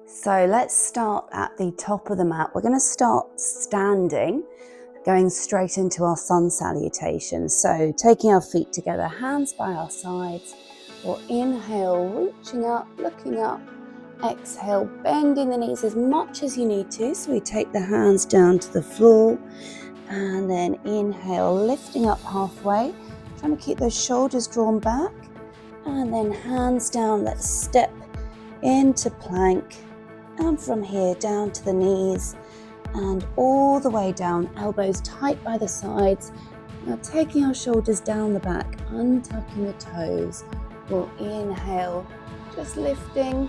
So let's start at the top of the mat. We're going to start standing, going straight into our sun salutations. So taking our feet together, hands by our sides. We'll inhale, reaching up, looking up. Exhale, bending the knees as much as you need to. So we take the hands down to the floor. And then inhale, lifting up halfway. Trying to keep those shoulders drawn back. And then hands down, let's step into plank. And from here down to the knees and all the way down, elbows tight by the sides. Now taking our shoulders down the back, untucking the toes. We'll inhale, just lifting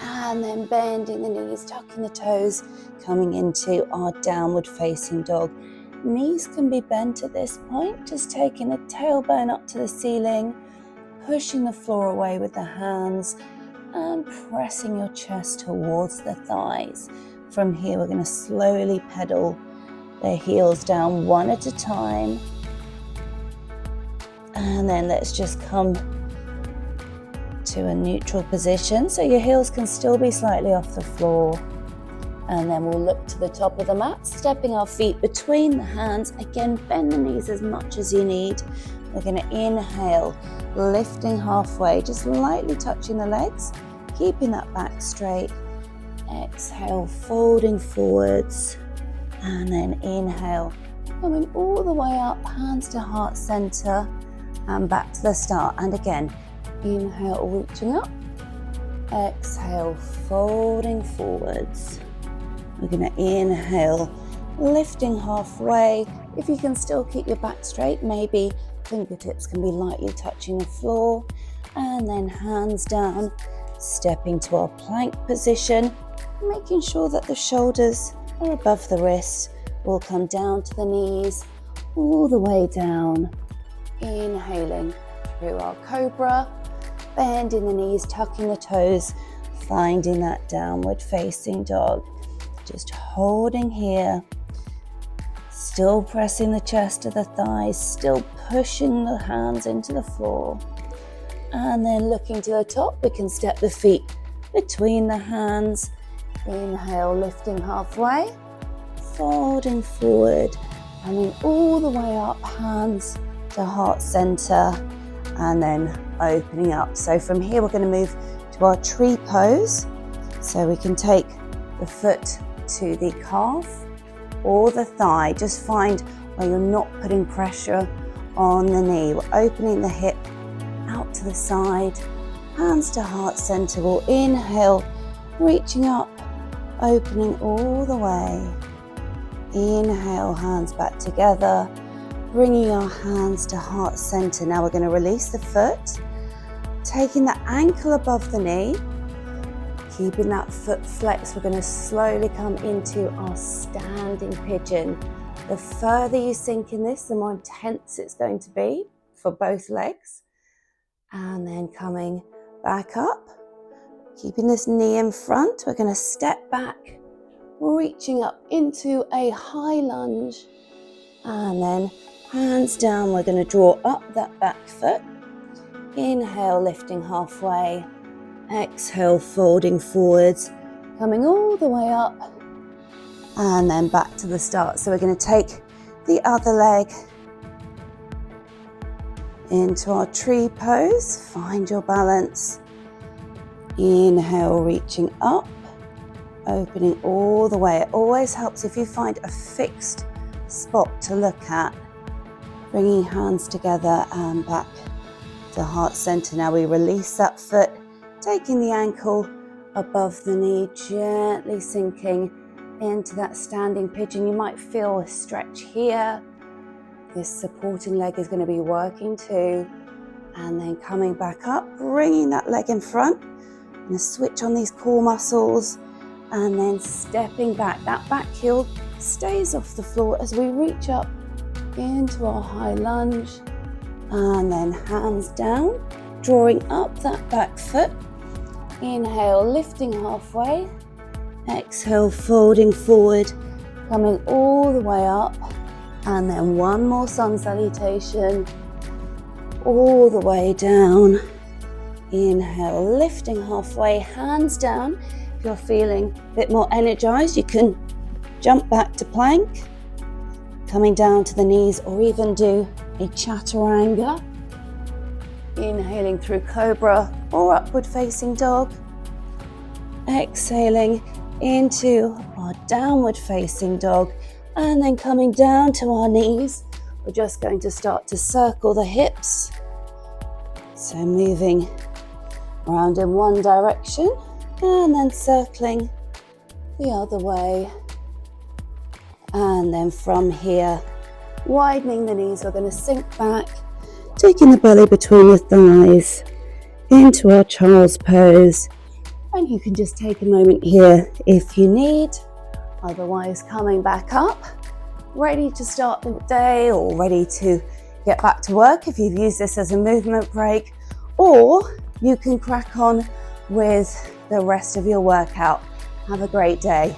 and then bending the knees, tucking the toes, coming into our downward facing dog. Knees can be bent at this point, just taking the tailbone up to the ceiling, pushing the floor away with the hands, and pressing your chest towards the thighs. From here, we're going to slowly pedal the heels down one at a time. And then let's just come to a neutral position. So your heels can still be slightly off the floor. And then we'll look to the top of the mat, stepping our feet between the hands. Again, bend the knees as much as you need. We're going to inhale, lifting halfway, just lightly touching the legs, keeping that back straight. Exhale, folding forwards, and then inhale, coming all the way up, hands to heart center, and back to the start. And again, inhale, reaching up. Exhale, folding forwards. We're going to inhale, lifting halfway. If you can still keep your back straight, maybe fingertips can be lightly touching the floor, and then hands down, stepping to our plank position, making sure that the shoulders are above the wrists. We'll come down to the knees, all the way down, inhaling through our cobra, bending the knees, tucking the toes, finding that downward facing dog. Just holding here, still pressing the chest to the thighs, still pushing the hands into the floor. And then looking to the top, we can step the feet between the hands. Inhale, lifting halfway, folding forward, coming all the way up, hands to heart center, and then opening up. So from here, we're going to move to our tree pose. So we can take the foot to the calf or the thigh. Just find where you're not putting pressure on the knee. We're opening the hip out to the side, hands to heart center. We'll inhale, reaching up, opening all the way. Inhale, hands back together, bringing our hands to heart center. Now we're going to release the foot, taking the ankle above the knee, keeping that foot flexed. We're going to slowly come into our standing pigeon. The further you sink in this, the more intense it's going to be for both legs. And then coming back up, keeping this knee in front. We're going to step back, reaching up into a high lunge. And then hands down, we're going to draw up that back foot. Inhale, lifting halfway. Exhale, folding forwards, coming all the way up. And then back to the start. So we're going to take the other leg into our tree pose. Find your balance. Inhale, reaching up, opening all the way. It always helps if you find a fixed spot to look at. Bringing hands together and back to heart center. Now we release that foot, taking the ankle above the knee, gently sinking into that standing pigeon. You might feel a stretch here. This supporting leg is going to be working too. And then coming back up, bringing that leg in front. I'm going to switch on these core muscles and then stepping back. That back heel stays off the floor as we reach up into our high lunge. And then hands down, drawing up that back foot. Inhale, lifting halfway. Exhale, folding forward, coming all the way up. And then one more sun salutation, all the way down. Inhale, lifting halfway, hands down. If you're feeling a bit more energized, you can jump back to plank, coming down to the knees, or even do a chaturanga. Inhaling through cobra or upward facing dog. Exhaling into our downward facing dog, and then coming down to our knees. We're just going to start to circle the hips. So moving around in one direction and then circling the other way. And then from here, widening the knees, we're going to sink back, taking the belly between the thighs into our child's pose. And you can just take a moment here if you need. Otherwise, coming back up, ready to start the day or ready to get back to work if you've used this as a movement break, or you can crack on with the rest of your workout. Have a great day.